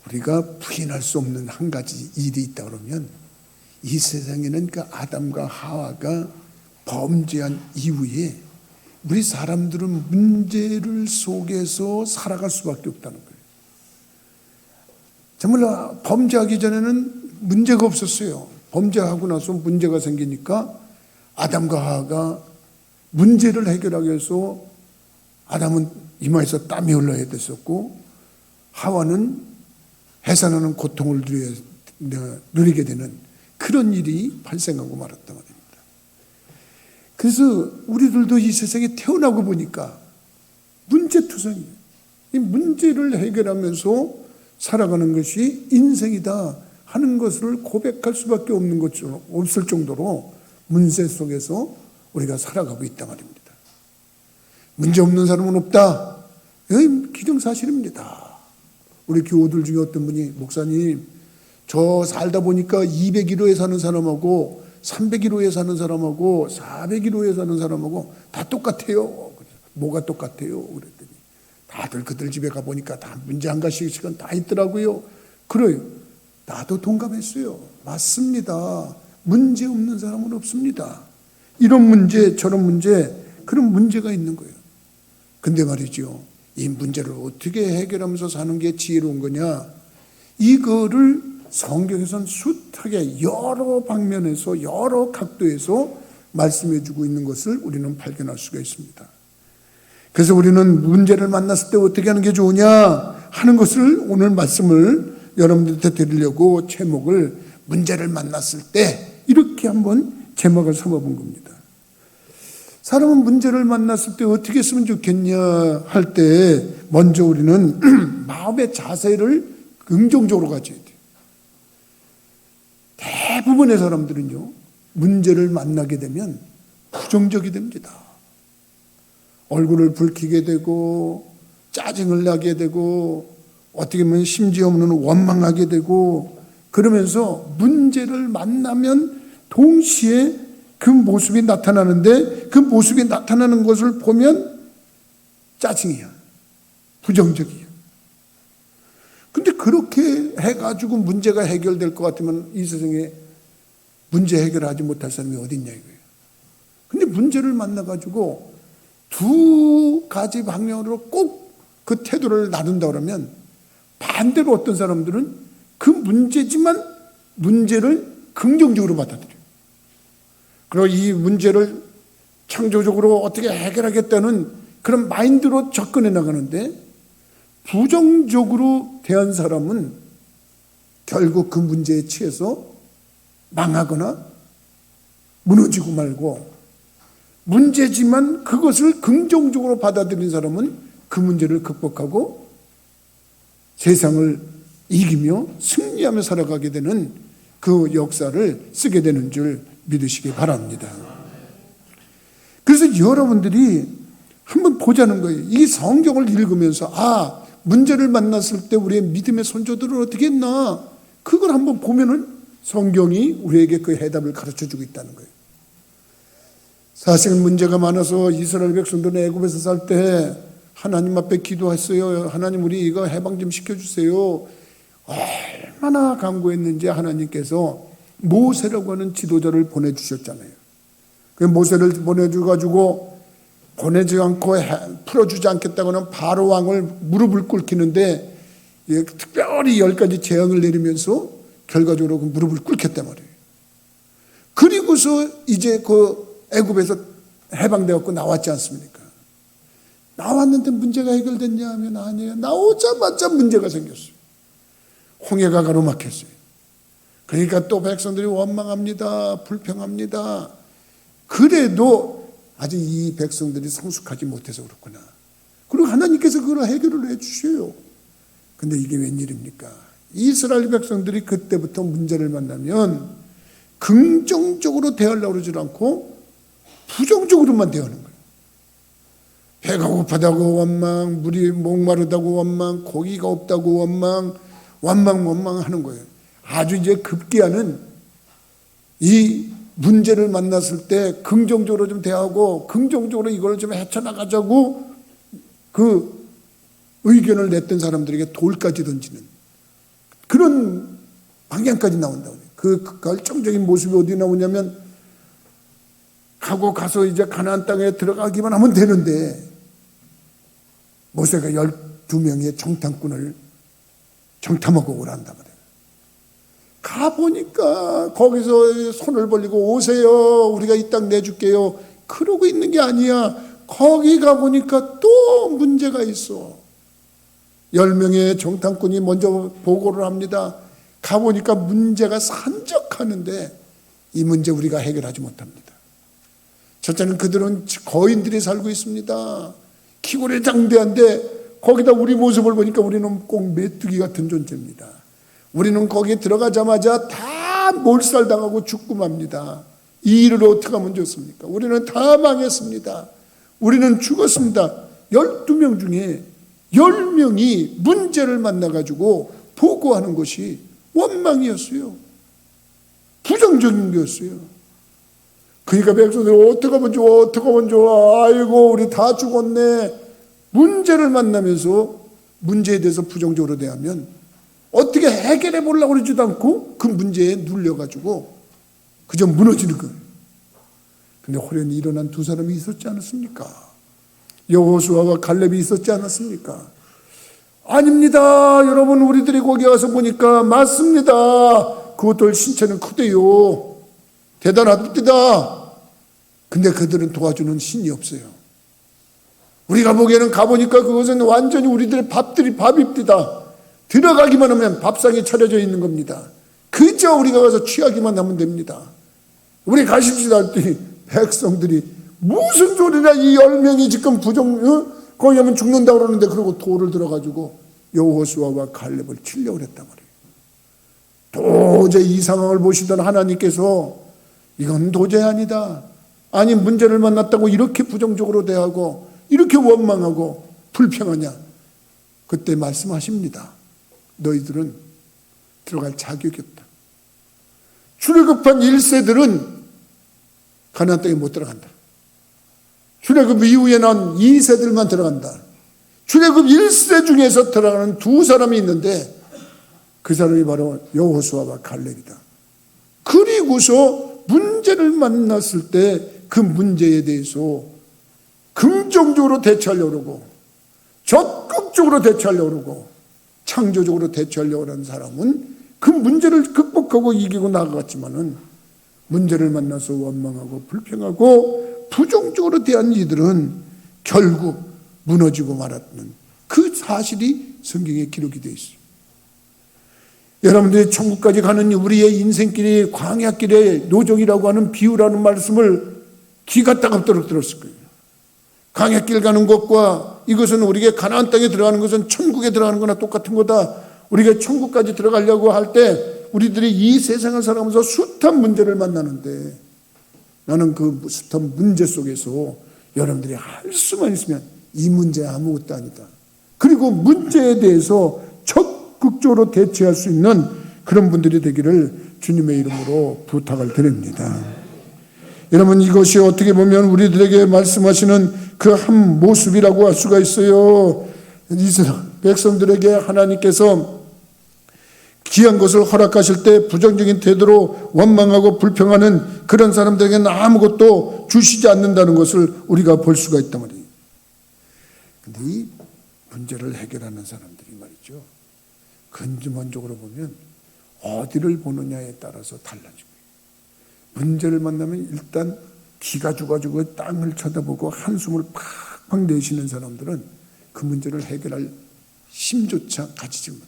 우리가 부인할 수 없는 한 가지 일이 있다 그러면 이 세상에는 그 아담과 하와가 범죄한 이후에 우리 사람들은 문제를 속에서 살아갈 수밖에 없다는 거예요. 정말 범죄하기 전에는 문제가 없었어요. 범죄하고 나서 문제가 생기니까 아담과 하와가 문제를 해결하기 위해서 아담은 이마에서 땀이 흘러야 됐었고 하와는 해산하는 고통을 누리게 되는 그런 일이 발생하고 말았단 말입니다. 그래서 우리들도 이 세상에 태어나고 보니까 문제투성이에요. 이 문제를 해결하면서 살아가는 것이 인생이다 하는 것을 고백할 수밖에 없을 정도로 문제 속에서 우리가 살아가고 있단 말입니다. 문제 없는 사람은 없다. 이건 기정사실입니다. 우리 교우들 중에 어떤 분이 목사님 저 살다 보니까 201호에 사는 사람하고 301호에 사는 사람하고 401호에 사는 사람하고 다 똑같아요. 뭐가 똑같아요? 그랬더니 다들 그들 집에 가보니까 다 문제 한 가지씩은 다 있더라고요. 그래요. 나도 동감했어요. 맞습니다. 문제 없는 사람은 없습니다. 이런 문제 저런 문제 그런 문제가 있는 거예요. 근데 말이죠. 이 문제를 어떻게 해결하면서 사는 게 지혜로운 거냐. 이거를 성경에서는 숱하게 여러 방면에서 여러 각도에서 말씀해 주고 있는 것을 우리는 발견할 수가 있습니다. 그래서 우리는 문제를 만났을 때 어떻게 하는 게 좋으냐 하는 것을 오늘 말씀을 여러분들한테 드리려고 제목을 문제를 만났을 때 이렇게 한번 제목을 삼아본 겁니다. 사람은 문제를 만났을 때 어떻게 했으면 좋겠냐 할 때 먼저 우리는 마음의 자세를 긍정적으로 가져야 돼요. 대부분의 사람들은요 문제를 만나게 되면 부정적이 됩니다. 얼굴을 붉히게 되고 짜증을 나게 되고 어떻게 보면 심지어 없는 원망하게 되고 그러면서 문제를 만나면 동시에 그 모습이 나타나는데 그 모습이 나타나는 것을 보면 짜증이야. 부정적이야. 근데 그렇게 해가지고 문제가 해결될 것 같으면 이 세상에 문제 해결하지 못할 사람이 어디 있냐 이거예요. 근데 문제를 만나가지고 두 가지 방향으로 꼭 그 태도를 나눈다 그러면 반대로 어떤 사람들은 그 문제지만 문제를 긍정적으로 받아들여요. 그리고 이 문제를 창조적으로 어떻게 해결하겠다는 그런 마인드로 접근해 나가는데 부정적으로 대한 사람은 결국 그 문제에 취해서 망하거나 무너지고 말고 문제지만 그것을 긍정적으로 받아들인 사람은 그 문제를 극복하고 세상을 이기며 승리하며 살아가게 되는 그 역사를 쓰게 되는 줄 믿으시기 바랍니다. 그래서 여러분들이 한번 보자는 거예요. 이 성경을 읽으면서 문제를 만났을 때 우리의 믿음의 선조들은 어떻게 했나 그걸 한번 보면은 성경이 우리에게 그 해답을 가르쳐주고 있다는 거예요. 사실 문제가 많아서 이스라엘 백성들은 애굽에서 살 때 하나님 앞에 기도했어요. 하나님 우리 이거 해방 좀 시켜주세요. 얼마나 간구했는지 하나님께서 모세라고 하는 지도자를 보내주셨잖아요. 그 모세를 보내지 않고 풀어주지 않겠다고는 바로 왕을 무릎을 꿇기는데 특별히 10가지 재앙을 내리면서 결과적으로 그 무릎을 꿇겠단 말이에요. 그리고서 이제 그 애굽에서 해방되었고 나왔지 않습니까? 나왔는데 문제가 해결됐냐 하면 아니에요. 나오자마자 문제가 생겼어요. 홍해가 가로막혔어요. 그러니까 또 백성들이 원망합니다. 불평합니다. 그래도 아직 이 백성들이 성숙하지 못해서 그렇구나. 그리고 하나님께서 그걸 해결을 해주셔요. 근데 이게 웬일입니까? 이스라엘 백성들이 그때부터 문제를 만나면 긍정적으로 대하려고 그러지 않고 부정적으로만 대하는 거예요. 배가 고파다고 원망, 물이 목마르다고 원망, 고기가 없다고 원망하는 거예요. 아주 이제 급기야는 이 문제를 만났을 때 긍정적으로 좀 대하고 긍정적으로 이걸 좀 헤쳐나가자고 그 의견을 냈던 사람들에게 돌까지 던지는 그런 방향까지 나온다고 해요. 그 결정적인 모습이 어디 나오냐면 가서 이제 가나안 땅에 들어가기만 하면 되는데 모세가 12명의 정탐꾼을 정탐하고 오란단 말이에요. 가보니까 거기서 손을 벌리고 오세요. 우리가 이 땅 내줄게요. 그러고 있는 게 아니야. 거기 가보니까 또 문제가 있어. 10명의 정탐꾼이 먼저 보고를 합니다. 가보니까 문제가 산적하는데 이 문제 우리가 해결하지 못합니다. 첫째는 그들은 거인들이 살고 있습니다. 키고리 장대한데 거기다 우리 모습을 보니까 우리는 꼭 메뚜기 같은 존재입니다. 우리는 거기에 들어가자마자 다 몰살당하고 죽고 맙니다. 이 일을 어떻게 하면 좋습니까? 우리는 다 망했습니다. 우리는 죽었습니다. 12명 중에 10명이 문제를 만나가지고 보고하는 것이 원망이었어요. 부정적인 거였어요. 그러니까 백성들이 어떻게 하면 좋아, 어떻게 하면 좋아, 아이고 우리 다 죽었네. 문제를 만나면서 문제에 대해서 부정적으로 대하면 어떻게 해결해 보려고 그러지도 않고 그 문제에 눌려가지고 그저 무너지는 거예요. 근데 호련히 일어난 두 사람이 있었지 않았습니까? 여호수아와 갈렙이 있었지 않았습니까? 아닙니다. 여러분, 우리들이 거기 가서 보니까 맞습니다. 그것들 신체는 크대요. 대단합니다. 근데 그들은 도와주는 신이 없어요. 우리가 보기에는 가보니까 그것은 완전히 우리들의 밥입니다. 들어가기만 하면 밥상이 차려져 있는 겁니다. 그저 우리가 가서 취하기만 하면 됩니다. 우리 가십시다 했더니 백성들이 무슨 소리냐, 이 10명이 지금 거기 하면 죽는다고 그러는데, 그러고 돌을 들어가지고 여호수아와 갈렙을 치려고 했단 말이에요. 도저히 이 상황을 보시던 하나님께서 이건 도저히 아니다. 아니, 문제를 만났다고 이렇게 부정적으로 대하고 이렇게 원망하고 불평하냐. 그때 말씀하십니다. 너희들은 들어갈 자격이 없다. 출애굽한 1세들은 가나안 땅에 못 들어간다. 출애굽 이후에 난 2세들만 들어간다. 출애굽 1세 중에서 들어가는 두 사람이 있는데 그 사람이 바로 여호수아와 갈렙이다. 그리고서 문제를 만났을 때 그 문제에 대해서 긍정적으로 대처하려고 그러고 적극적으로 대처하려고 그러고 창조적으로 대처하려고 하는 사람은 그 문제를 극복하고 이기고 나아갔지만은 문제를 만나서 원망하고 불평하고 부정적으로 대한 이들은 결국 무너지고 말았는 그 사실이 성경에 기록이 되어 있어요. 여러분들이 천국까지 가는 우리의 인생길이 광야길의 노정이라고 하는 비유라는 말씀을 귀가 따갑도록 들었을 거예요. 광야길 가는 것과 이것은 우리가 가나안 땅에 들어가는 것은 천국에 들어가는 거나 똑같은 거다. 우리가 천국까지 들어가려고 할 때 우리들이 이 세상을 살아가면서 숱한 문제를 만나는데, 나는 그 숱한 문제 속에서 여러분들이 할 수만 있으면 이 문제 아무것도 아니다. 그리고 문제에 대해서 적극적으로 대처할 수 있는 그런 분들이 되기를 주님의 이름으로 부탁을 드립니다. 여러분, 이것이 어떻게 보면 우리들에게 말씀하시는 그 한 모습이라고 할 수가 있어요. 이스라엘 백성들에게 하나님께서 귀한 것을 허락하실 때 부정적인 태도로 원망하고 불평하는 그런 사람들에게는 아무것도 주시지 않는다는 것을 우리가 볼 수가 있단 말이에요. 근데 이 문제를 해결하는 사람들이 말이죠, 근본적으로 보면 어디를 보느냐에 따라서 달라지고, 문제를 만나면 일단 기가 죽어가지고 땅을 쳐다보고 한숨을 팍팍 내쉬는 사람들은 그 문제를 해결할 힘조차 가지지 못해.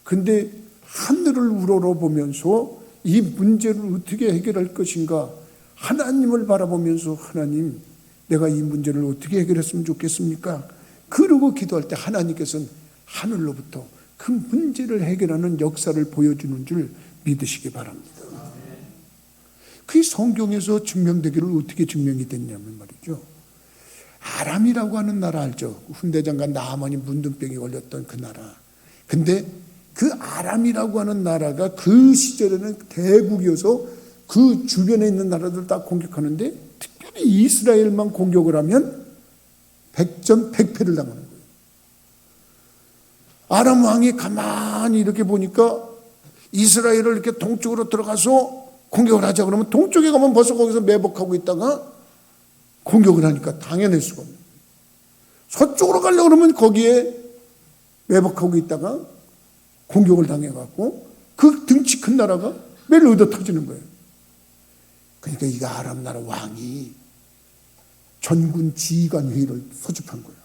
근데 하늘을 우러러보면서 이 문제를 어떻게 해결할 것인가, 하나님을 바라보면서 하나님, 내가 이 문제를 어떻게 해결했으면 좋겠습니까? 그러고 기도할 때 하나님께서는 하늘로부터 그 문제를 해결하는 역사를 보여주는 줄 믿으시기 바랍니다. 그게 성경에서 증명되기를 어떻게 증명이 됐냐면 말이죠, 아람이라고 하는 나라 알죠? 훈대장관 나아만이 문둥병이 걸렸던 그 나라. 근데 그 아람이라고 하는 나라가 그 시절에는 대국이어서 그 주변에 있는 나라들 다 공격하는데, 특별히 이스라엘만 공격을 하면 백전 백패를 당하는 거예요. 아람 왕이 가만히 이렇게 보니까 이스라엘을 이렇게 동쪽으로 들어가서 공격을 하자 그러면 동쪽에 가면 벌써 거기서 매복하고 있다가 공격을 하니까 당해낼 수가 없는 거예요. 서쪽으로 가려고 그러면 거기에 매복하고 있다가 공격을 당해갖고 그 등치 큰 나라가 매일 얻어 터지는 거예요. 그러니까 이 아람 나라 왕이 전군 지휘관 회의를 소집한 거예요.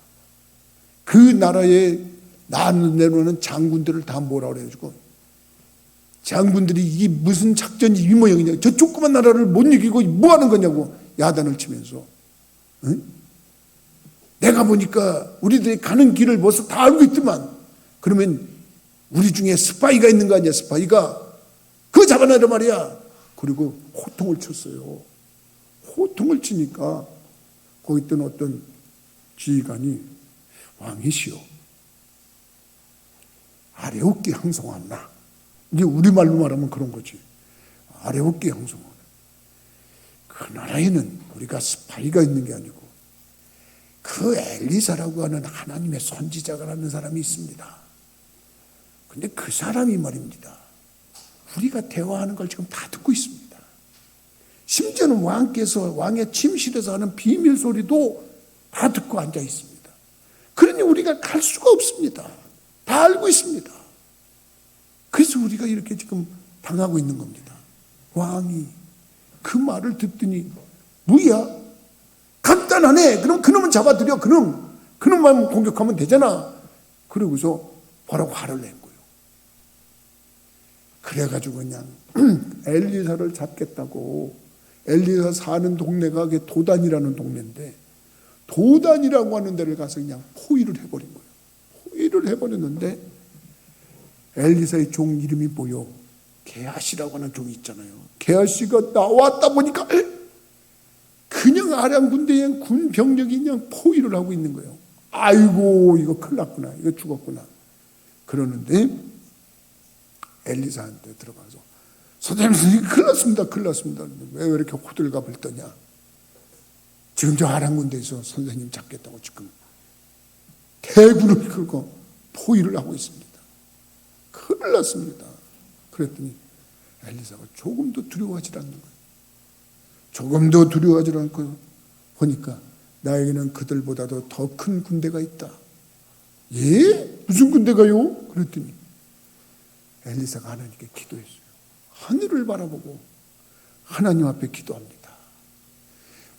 그 나라에 내려오는 장군들을 다 뭐라 그래가지고 장군들이 이게 무슨 작전이 이 모양이냐, 저 조그만 나라를 못 이기고 뭐 하는 거냐고 야단을 치면서, 응? 내가 보니까 우리들이 가는 길을 벌써 다 알고 있더만, 그러면 우리 중에 스파이가 있는 거 아니야. 스파이가 그거 잡아내라 말이야. 그리고 호통을 쳤어요. 호통을 치니까 거기 있던 어떤 지휘관이 왕이시여 아래없게 항송하나, 이제 우리말로 말하면 그런 거지. 아래없게 항송하나. 그 나라에는 우리가 스파이가 있는 게 아니고 그 엘리사라고 하는 하나님의 선지자라는 사람이 있습니다. 근데 그 사람이 말입니다, 우리가 대화하는 걸 지금 다 듣고 있습니다. 심지어는 왕께서 왕의 침실에서 하는 비밀 소리도 다 듣고 앉아 있습니다. 그러니 우리가 갈 수가 없습니다. 다 알고 있습니다. 그래서 우리가 이렇게 지금 당하고 있는 겁니다. 왕이 그 말을 듣더니 뭐야? 간단하네. 그럼 그놈은 잡아들여. 그놈만 공격하면 되잖아. 그러고서 뭐라고 화를 낸 거예요. 그래가지고 그냥 엘리사를 잡겠다고, 엘리사 사는 동네가 도단이라는 동네인데 도단이라고 하는 데를 가서 그냥 포위를 해버린 거예요. 포위를 해버렸는데 엘리사의 종 이름이 뭐요? 게하시라고 하는 종이 있잖아요. 게하시가 나왔다 보니까 그냥 아람 군대의 군 병력이 그냥 포위를 하고 있는 거예요. 아이고 이거 큰일 났구나, 이거 죽었구나. 그러는데 엘리사한테 들어가서 선생님 큰일 났습니다. 왜 이렇게 호들갑을 떠냐? 지금 저 아람 군대에서 선생님 잡겠다고 지금 대군을 끌고 포위를 하고 있습니다. 큰일 났습니다. 그랬더니 엘리사가 조금도 두려워하지 않는 거예요. 조금도 두려워하지 않고 보니까 나에게는 그들보다도 더 큰 군대가 있다. 예? 무슨 군대가요? 그랬더니 엘리사가 하나님께 기도했어요. 하늘을 바라보고 하나님 앞에 기도합니다.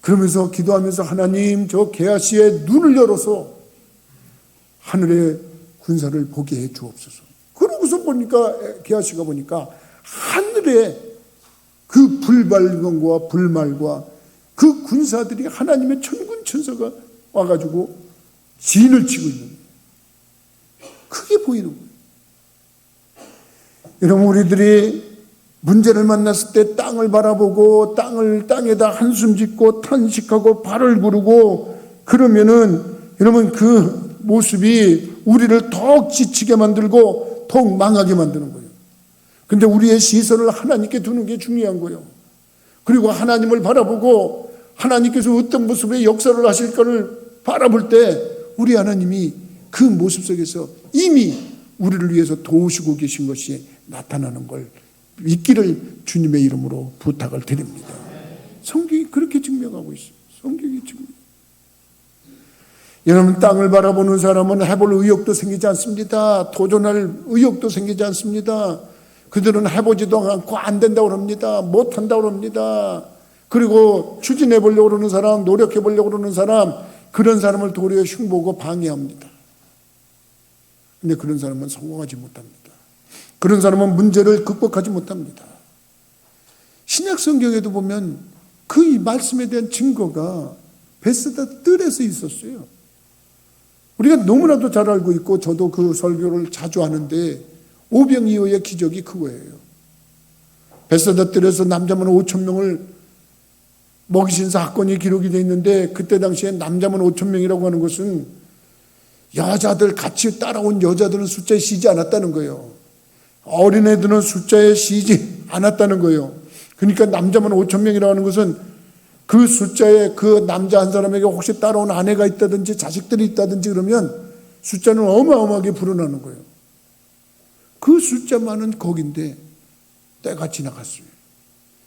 그러면서 기도하면서 하나님 저 게하시의 눈을 열어서 하늘의 군사를 보게 해 주옵소서. 그러고서 보니까 게하시가 보니까 하늘에 그 불발광과 불말과 그 군사들이 하나님의 천군 천사가 와가지고 진을 치고 있는 거예요. 크게 보이는 거예요. 여러분, 우리들이 문제를 만났을 때 땅을 바라보고 땅에다 한숨 짓고 탄식하고 발을 구르고 그러면은 여러분 그 모습이 우리를 더욱 지치게 만들고 더욱 망하게 만드는 거예요. 근데 우리의 시선을 하나님께 두는 게 중요한 거예요. 그리고 하나님을 바라보고 하나님께서 어떤 모습의 역사를 하실까를 바라볼 때 우리 하나님이 그 모습 속에서 이미 우리를 위해서 도우시고 계신 것이 나타나는 걸 믿기를 주님의 이름으로 부탁을 드립니다. 성경이 그렇게 증명하고 있습니다. 성경이 증명. 여러분, 땅을 바라보는 사람은 해볼 의욕도 생기지 않습니다. 도전할 의욕도 생기지 않습니다. 그들은 해보지도 않고 안 된다고 합니다. 못한다고 합니다. 그리고 추진해 보려고 그러는 사람, 노력해 보려고 그러는 사람, 그런 사람을 도리어 흉보고 방해합니다. 근데 그런 사람은 성공하지 못합니다. 그런 사람은 문제를 극복하지 못합니다. 신약 성경에도 보면 그 말씀에 대한 증거가 베스다 뜰에서 있었어요. 우리가 너무나도 잘 알고 있고 저도 그 설교를 자주 하는데 오병이어의 기적이 그거예요. 베스다 뜰에서 남자만 5,000명을 먹이신 사건이 기록이 되어 있는데 그때 당시에 남자만 5,000명이라고 하는 것은 여자들 같이 따라온 여자들은 숫자에 쉬지 않았다는 거예요. 어린애들은 숫자에 쉬지 않았다는 거예요. 그러니까 남자만 5,000명이라고 하는 것은 그 숫자에 그 남자 한 사람에게 혹시 따라온 아내가 있다든지 자식들이 있다든지 그러면 숫자는 어마어마하게 불어나는 거예요. 그 숫자만은 거긴데 때가 지나갔어요.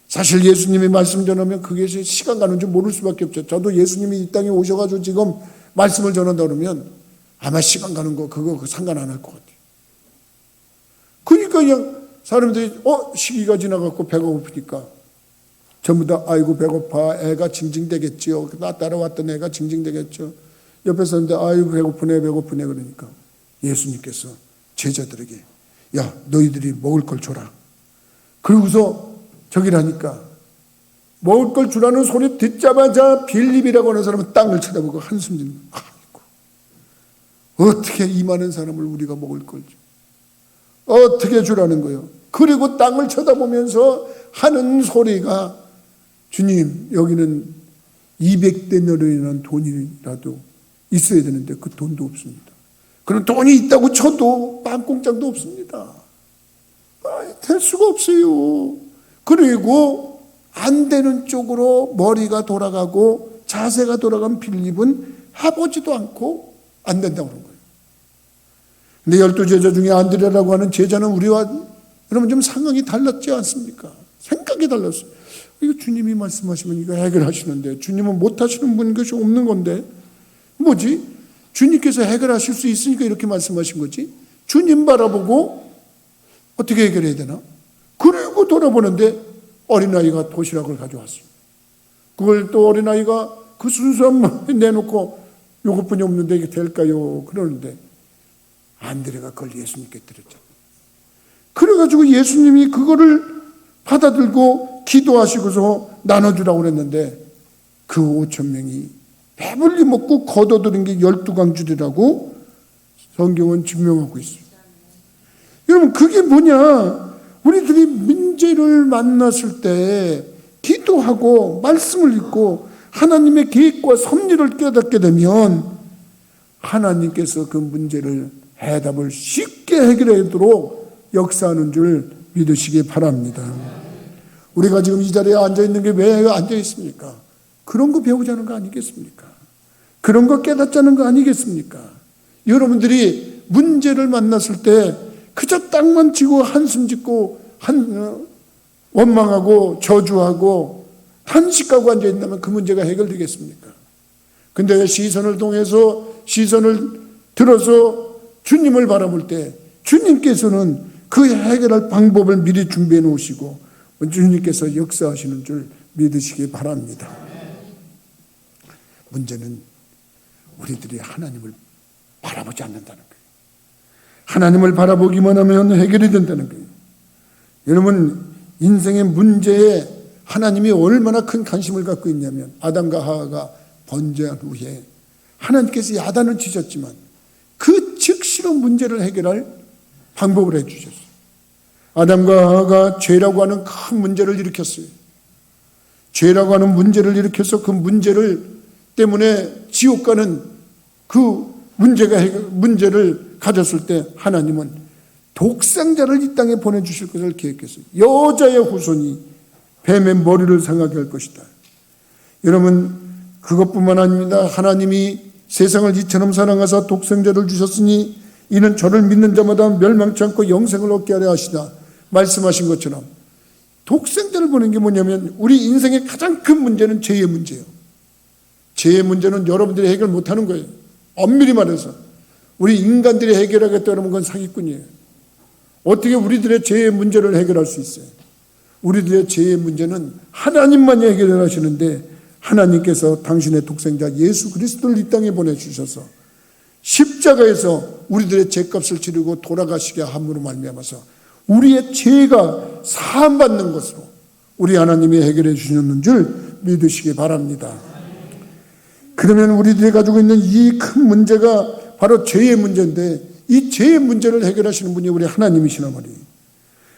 사실 예수님이 말씀 전하면 그게 시간 가는 줄 모를 수밖에 없죠. 저도 예수님이 이 땅에 오셔가지고 지금 말씀을 전한다 그러면 아마 시간 가는 거 그거 상관 안 할 것 같아요. 그러니까 그냥 사람들이 시기가 지나갔고 배가 고프니까 전부 다 아이고 배고파, 애가 징징대겠지요. 나 따라왔던 애가 징징대겠죠. 옆에 서는데 아이고 배고프네 그러니까 예수님께서 제자들에게 야 너희들이 먹을 걸 줘라. 그러고서 저기라니까 먹을 걸 주라는 소리 듣자마자 빌립이라고 하는 사람은 땅을 쳐다보고 한숨 짓는 아이고 어떻게 이 많은 사람을 우리가 먹을 걸 줘. 어떻게 주라는 거예요. 그리고 땅을 쳐다보면서 하는 소리가 주님 여기는 200데나리라는 돈이라도 있어야 되는데 그 돈도 없습니다. 그런 돈이 있다고 쳐도 빵공장도 없습니다. 될 수가 없어요. 그리고 안 되는 쪽으로 머리가 돌아가고 자세가 돌아간 빌립은 해보지도 않고 안 된다고 그런 거예요. 근데 12제자 중에 안드레라고 하는 제자는 우리와 여러분 좀 상황이 달랐지 않습니까? 생각이 달랐어요. 이거 주님이 말씀하시면 이거 해결하시는데 주님은 못하시는 분 것이 없는 건데 뭐지? 주님께서 해결하실 수 있으니까 이렇게 말씀하신 거지. 주님 바라보고 어떻게 해결해야 되나? 그리고 돌아보는데 어린아이가 도시락을 가져왔어요. 그걸 또 어린아이가 그 순수한 마음에 내놓고 요것뿐이 없는데 이게 될까요? 그러는데 안드레가 그걸 예수님께 드렸잖아요. 그래가지고 예수님이 그거를 받아들고 기도하시고서 나눠주라고 그랬는데 그 5,000명이 배불리 먹고 걷어들인 게 12강줄이라고 성경은 증명하고 있어요. 여러분 그게 뭐냐? 우리들이 문제를 만났을 때 기도하고 말씀을 읽고 하나님의 계획과 섭리를 깨닫게 되면 하나님께서 그 문제를 해답을 쉽게 해결하도록 역사하는 줄 믿으시기 바랍니다. 우리가 지금 이 자리에 앉아있는 게 왜 앉아있습니까? 그런 거 배우자는 거 아니겠습니까? 그런 거 깨닫자는 거 아니겠습니까? 여러분들이 문제를 만났을 때 그저 땅만 치고 한숨 짓고 원망하고 저주하고 탄식하고 앉아있다면 그 문제가 해결되겠습니까? 근데 시선을 통해서 시선을 들어서 주님을 바라볼 때 주님께서는 그 해결할 방법을 미리 준비해 놓으시고 주님께서 역사하시는 줄 믿으시기 바랍니다. 문제는 우리들이 하나님을 바라보지 않는다는 거예요. 하나님을 바라보기만 하면 해결이 된다는 거예요. 여러분 인생의 문제에 하나님이 얼마나 큰 관심을 갖고 있냐면 아담과 하와가 번제한 후에 하나님께서 야단을 치셨지만 그 즉시로 문제를 해결할 방법을 해주셨어요. 아담과 하와가 죄라고 하는 큰 문제를 일으켰어요. 죄라고 하는 문제를 일으켜서 그 문제를 때문에 지옥 가는 그 문제를 가졌을 때 하나님은 독생자를 이 땅에 보내주실 것을 계획했어요. 여자의 후손이 뱀의 머리를 상하게 할 것이다. 여러분 그것뿐만 아닙니다. 하나님이 세상을 이처럼 사랑하사 독생자를 주셨으니 이는 저를 믿는 자마다 멸망치 않고 영생을 얻게 하려 하시다 말씀하신 것처럼 독생자를 보낸 게 뭐냐면 우리 인생의 가장 큰 문제는 죄의 문제예요. 죄의 문제는 여러분들이 해결 못하는 거예요. 엄밀히 말해서 우리 인간들이 해결하겠다 그러면 그건 사기꾼이에요. 어떻게 우리들의 죄의 문제를 해결할 수 있어요? 우리들의 죄의 문제는 하나님만이 해결하시는데 하나님께서 당신의 독생자 예수 그리스도를 이 땅에 보내주셔서 십자가에서 우리들의 죄값을 치르고 돌아가시게 함으로 말미암아서 우리의 죄가 사함받는 것으로 우리 하나님이 해결해 주셨는 줄 믿으시기 바랍니다. 그러면 우리들이 가지고 있는 이 큰 문제가 바로 죄의 문제인데 이 죄의 문제를 해결하시는 분이 우리 하나님이시나 말이에요.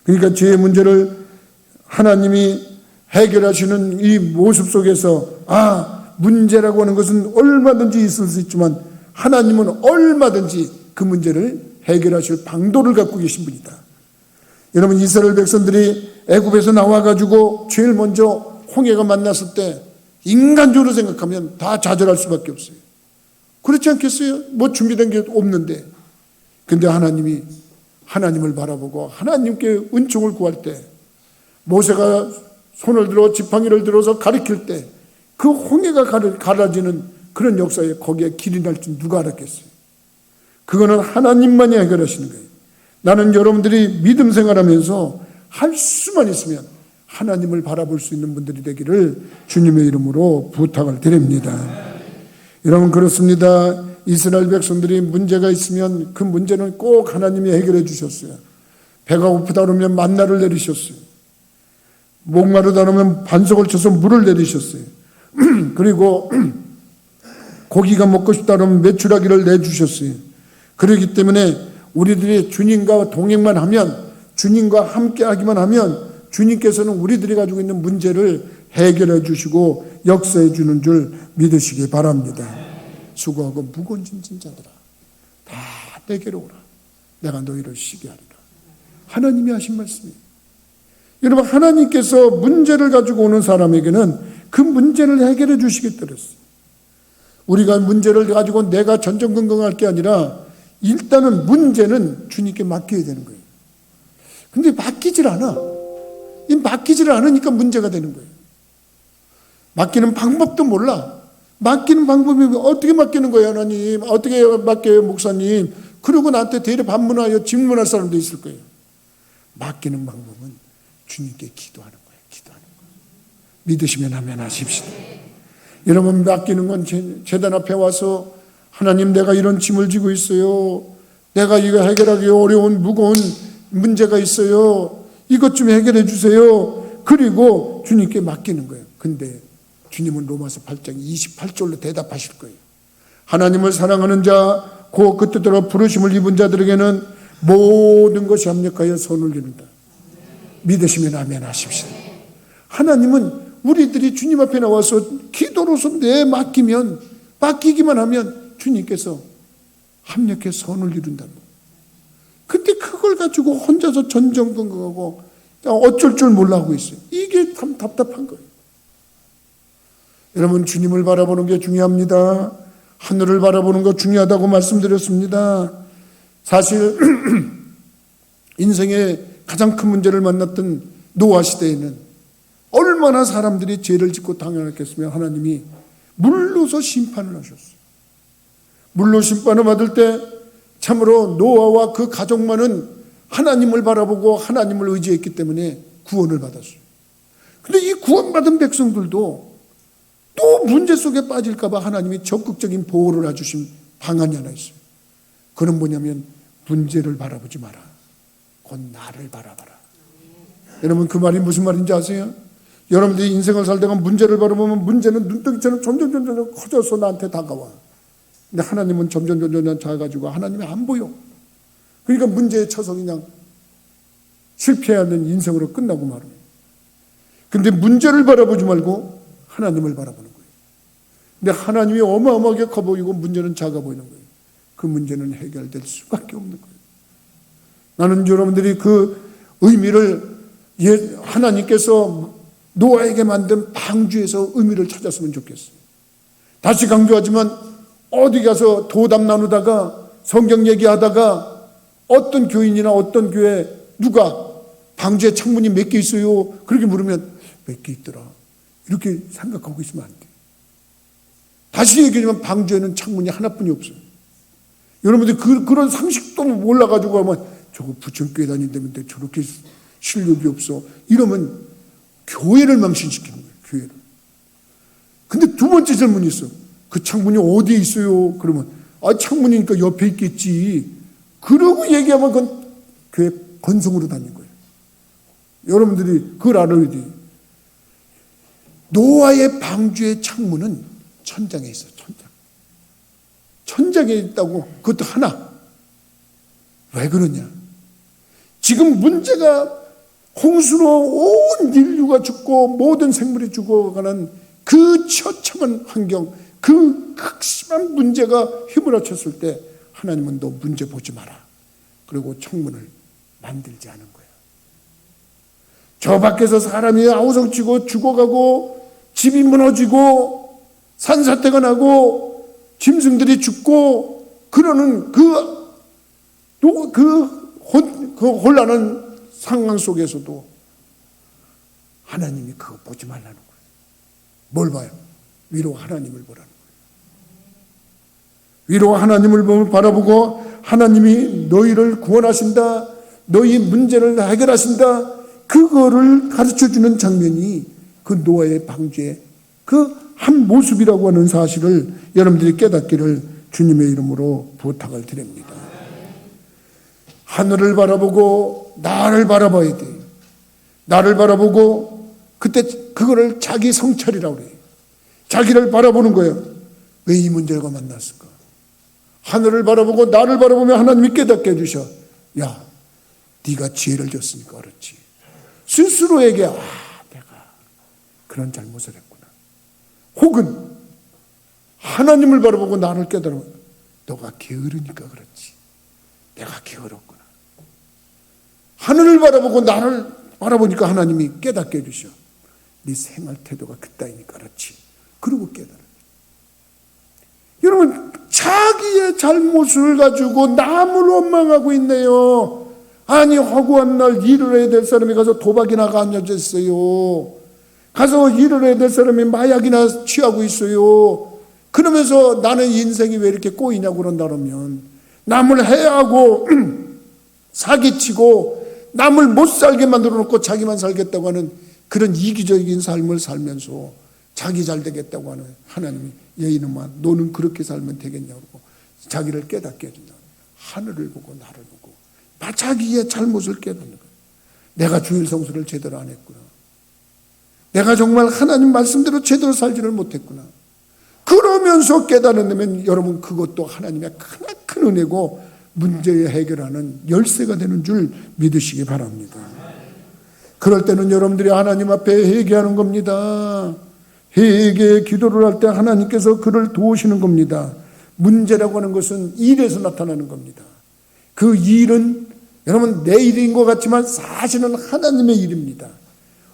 그러니까 죄의 문제를 하나님이 해결하시는 이 모습 속에서 문제라고 하는 것은 얼마든지 있을 수 있지만 하나님은 얼마든지 그 문제를 해결하실 방도를 갖고 계신 분이다. 여러분 이스라엘 백성들이 애굽에서 나와가지고 제일 먼저 홍해가 만났을 때 인간적으로 생각하면 다 좌절할 수밖에 없어요. 그렇지 않겠어요? 뭐 준비된 게 없는데. 근데 하나님이 하나님을 바라보고 하나님께 은총을 구할 때, 모세가 손을 들어 지팡이를 들어서 가리킬 때 그 홍해가 갈라지는 그런 역사에 거기에 길이 날 줄 누가 알았겠어요? 그거는 하나님만이 해결하시는 거예요. 나는 여러분들이 믿음 생활하면서 할 수만 있으면 하나님을 바라볼 수 있는 분들이 되기를 주님의 이름으로 부탁을 드립니다. 여러분, 그렇습니다. 이스라엘 백성들이 문제가 있으면 그 문제는 꼭 하나님이 해결해 주셨어요. 배가 고프다 그러면 만나를 내리셨어요. 목마르다 그러면 반석을 쳐서 물을 내리셨어요. 그리고 고기가 먹고 싶다 그러면 메추라기를 내주셨어요. 그렇기 때문에 우리들이 주님과 동행만 하면, 주님과 함께 하기만 하면 주님께서는 우리들이 가지고 있는 문제를 해결해 주시고 역사해 주는 줄 믿으시기 바랍니다. 수고하고 무거운 짐진 자들아, 다 내게로 오라. 내가 너희를 쉬게 하리라. 하나님이 하신 말씀이에요. 여러분, 하나님께서 문제를 가지고 오는 사람에게는 그 문제를 해결해 주시겠다 그랬어요. 우리가 문제를 가지고 내가 전전긍긍할 게 아니라 일단은 문제는 주님께 맡겨야 되는 거예요. 근데 맡기질 않아. 이 맡기질 않으니까 문제가 되는 거예요. 맡기는 방법도 몰라. 맡기는 방법이 어떻게 맡기는 거예요, 하나님? 어떻게 맡겨요, 목사님? 그러고 나한테 대리 반문하여 질문할 사람도 있을 거예요. 맡기는 방법은 주님께 기도하는 거예요. 기도하는 거예요. 믿으시면 아멘 하십시오. 여러분, 맡기는 건 제단 앞에 와서 하나님, 내가 이런 짐을 지고 있어요. 내가 이거 해결하기 어려운 무거운 문제가 있어요. 이것 좀 해결해 주세요. 그리고 주님께 맡기는 거예요. 근데 주님은 로마서 8장 28절로 대답하실 거예요. 하나님을 사랑하는 자, 그 뜻대로 부르심을 입은 자들에게는 모든 것이 합력하여 선을 이룬다. 믿으시면 아멘 하십시오. 하나님은 우리들이 주님 앞에 나와서 기도로서 맡기기만 하면 주님께서 합력해 선을 이룬다. 근데 그걸 가지고 혼자서 전전긍긍하고 어쩔 줄 몰라 하고 있어요. 이게 참 답답한 거예요. 여러분, 주님을 바라보는 게 중요합니다. 하늘을 바라보는 거 중요하다고 말씀드렸습니다. 사실 인생의 가장 큰 문제를 만났던 노아 시대에는 얼마나 사람들이 죄를 짓고 당연했겠으면 하나님이 물로서 심판을 하셨어요. 물로 심판을 받을 때 참으로 노아와 그 가족만은 하나님을 바라보고 하나님을 의지했기 때문에 구원을 받았어요. 그런데 이 구원받은 백성들도 또 문제 속에 빠질까 봐 하나님이 적극적인 보호를 해주신 방안이 하나 있어요. 그건 뭐냐면 문제를 바라보지 마라. 곧 나를 바라봐라. 여러분, 그 말이 무슨 말인지 아세요? 여러분들이 인생을 살다가 문제를 바라보면 문제는 눈덩이처럼 점점 커져서 나한테 다가와. 근데 하나님은 점점 작아가지고 하나님이 안 보여. 그러니까 문제에 쳐서 그냥 실패하는 인생으로 끝나고 말아요. 근데 문제를 바라보지 말고 하나님을 바라보는 거예요. 근데 하나님이 어마어마하게 커 보이고 문제는 작아 보이는 거예요. 그 문제는 해결될 수밖에 없는 거예요. 나는 여러분들이 그 의미를 하나님께서 노아에게 만든 방주에서 의미를 찾았으면 좋겠어요. 다시 강조하지만 어디 가서 도담 나누다가 성경 얘기하다가 어떤 교인이나 어떤 교회 누가 방주에 창문이 몇 개 있어요? 그렇게 물으면 몇 개 있더라. 이렇게 생각하고 있으면 안 돼. 다시 얘기하면 방주에는 창문이 하나뿐이 없어요. 여러분들 그런 상식도 몰라가지고 하면 저거 부천교회 다닌다는데 저렇게 실력이 없어. 이러면 교회를 망신시키는 거예요. 교회를. 근데 두 번째 질문이 있어. 그 창문이 어디에 있어요? 그러면 창문이니까 옆에 있겠지. 그러고 얘기하면 그건 교회 건성으로 다닌 거예요. 여러분들이 그걸 알아야 돼요. 노아의 방주의 창문은 천장에 있어요. 천장에 있다고. 그것도 하나. 왜 그러냐? 지금 문제가 홍수로 온 인류가 죽고 모든 생물이 죽어가는 그 처참한 환경, 그 극심한 문제가 휘몰아쳤을 때 하나님은 너 문제 보지 마라. 그리고 창문을 만들지 않은 거예요. 저 밖에서 사람이 아우성치고 죽어가고 집이 무너지고 산사태가 나고 짐승들이 죽고 그러는 그 그 혼란한 상황 속에서도 하나님이 그거 보지 말라는 거예요. 뭘 봐요? 위로 하나님을 보라는 거예요. 위로 하나님을 바라보고 하나님이 너희를 구원하신다, 너희 문제를 해결하신다, 그거를 가르쳐주는 장면이 그 노아의 방주의 그 한 모습이라고 하는 사실을 여러분들이 깨닫기를 주님의 이름으로 부탁을 드립니다. 하늘을 바라보고 나를 바라봐야 돼. 나를 바라보고 그때 그거를 자기 성찰이라고 그래요. 자기를 바라보는 거예요. 왜 이 문제가 만났을까? 하늘을 바라보고 나를 바라보며 하나님이 깨닫게 해주셔. 야, 네가 지혜를 줬으니까 그렇지. 스스로에게 내가 그런 잘못을 했구나. 혹은 하나님을 바라보고 나를 깨달아. 너가 게으르니까 그렇지. 내가 게으렀구나. 하늘을 바라보고 나를 바라보니까 하나님이 깨닫게 해주셔. 네 생활 태도가 그따위니까 그렇지. 그리고 깨달아. 여러분, 자기의 잘못을 가지고 남을 원망하고 있네요. 아니, 허구한 날 일을 해야 될 사람이 가서 도박이나 앉아있어요. 가서 일을 해야 될 사람이 마약이나 취하고 있어요. 그러면서 나는 인생이 왜 이렇게 꼬이냐고 그런다 그러면, 남을 해하고 사기치고 남을 못 살게 만들어 놓고 자기만 살겠다고 하는 그런 이기적인 삶을 살면서 자기 잘 되겠다고 하는 하나님이, 야 이놈아 너는 그렇게 살면 되겠냐고 자기를 깨닫게 해준다. 하늘을 보고 나를 보고 자기의 잘못을 깨닫는 거예요. 내가 주일 성수를 제대로 안 했구나. 내가 정말 하나님 말씀대로 제대로 살지를 못했구나. 그러면서 깨달으면 여러분 그것도 하나님의 큰 은혜고 문제를 해결하는 열쇠가 되는 줄 믿으시기 바랍니다. 그럴 때는 여러분들이 하나님 앞에 회개하는 겁니다. 회개 기도를 할 때 하나님께서 그를 도우시는 겁니다. 문제라고 하는 것은 일에서 나타나는 겁니다. 그 일은 여러분 내 일인 것 같지만 사실은 하나님의 일입니다.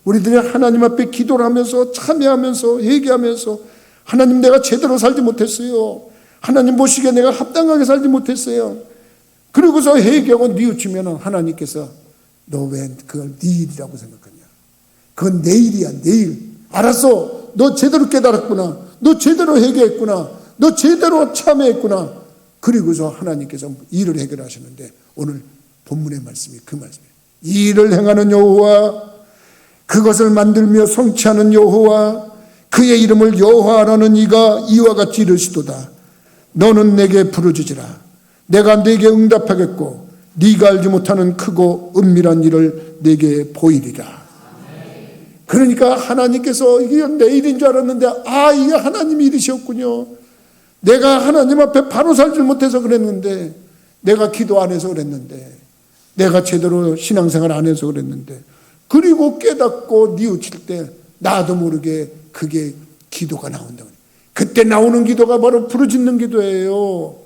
우리들이 하나님 앞에 기도를 하면서 참여하면서 회개하면서 하나님 내가 제대로 살지 못했어요. 하나님 보시기에 내가 합당하게 살지 못했어요. 그러고서 회개하고 뉘우치면 하나님께서 너 왜 그걸 네 일이라고 생각하냐. 그건 내 일이야, 내 일. 알았어. 너 제대로 깨달았구나. 너 제대로 회개했구나. 너 제대로 참여했구나. 그리고서 하나님께서 일을 해결하시는데 오늘 본문의 말씀이 그 말씀이에요. 일을 행하는 여호와, 그것을 만들며 성취하는 여호와, 그의 이름을 여호와라는 이가 이와 같이 이르시도다. 너는 내게 부르짖으라. 내가 내게 응답하겠고 네가 알지 못하는 크고 은밀한 일을 내게 보이리라. 그러니까 하나님께서 이게 내 일인 줄 알았는데 이게 하나님 일이셨군요. 내가 하나님 앞에 바로 살지 못해서 그랬는데, 내가 기도 안 해서 그랬는데, 내가 제대로 신앙생활 안 해서 그랬는데, 그리고 깨닫고 뉘우칠 때 나도 모르게 그게 기도가 나온다고. 그때 나오는 기도가 바로 부르짖는 기도예요.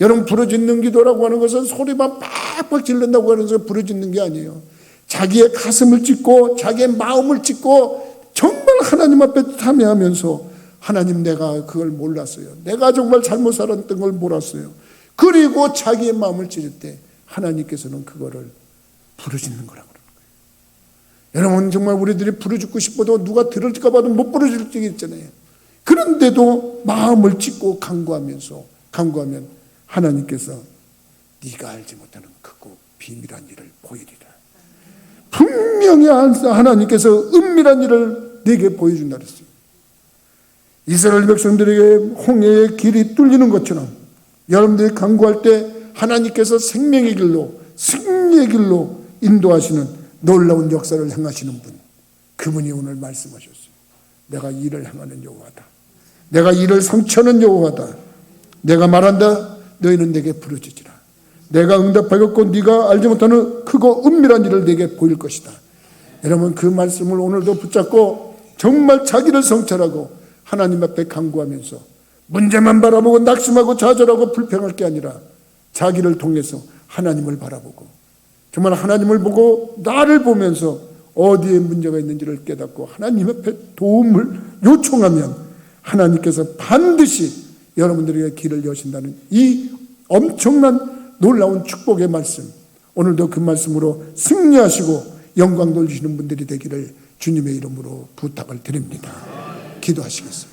여러분, 부르짖는 기도라고 하는 것은 소리만 팍팍 질른다고 하는 것은 부르짖는 게 아니에요. 자기의 가슴을 찢고 자기의 마음을 찢고 정말 하나님 앞에 참여하면서, 하나님 내가 그걸 몰랐어요. 내가 정말 잘못 살았던 걸 몰랐어요. 그리고 자기의 마음을 찢을 때 하나님께서는 그거를 부르짖는 거라고 그러는 거예요. 여러분, 정말 우리들이 부르짖고 싶어도 누가 들을까 봐도 못 부르짖을 적이 있잖아요. 그런데도 마음을 찢고 간구하면 하나님께서 네가 알지 못하는 크고 비밀한 일을 보이리라. 분명히 하나님께서 은밀한 일을 내게 보여준다 그랬어요. 이스라엘 백성들에게 홍해의 길이 뚫리는 것처럼 여러분들이 간구할 때 하나님께서 생명의 길로, 승리의 길로 인도하시는 놀라운 역사를 행하시는 분, 그분이 오늘 말씀하셨어요. 내가 일을 행하는 여호와다. 내가 일을 성취하는 여호와다. 내가 말한다. 너희는 내게 부르짖으라. 내가 응답하겠고 네가 알지 못하는 크고 은밀한 일을 내게 보일 것이다. 여러분, 그 말씀을 오늘도 붙잡고 정말 자기를 성찰하고 하나님 앞에 간구하면서 문제만 바라보고 낙심하고 좌절하고 불평할 게 아니라 자기를 통해서 하나님을 바라보고 정말 하나님을 보고 나를 보면서 어디에 문제가 있는지를 깨닫고 하나님 앞에 도움을 요청하면 하나님께서 반드시 여러분들에게 길을 여신다는 이 엄청난 놀라운 축복의 말씀, 오늘도 그 말씀으로 승리하시고 영광 돌리시는 분들이 되기를 주님의 이름으로 부탁을 드립니다. 기도하시겠습니다.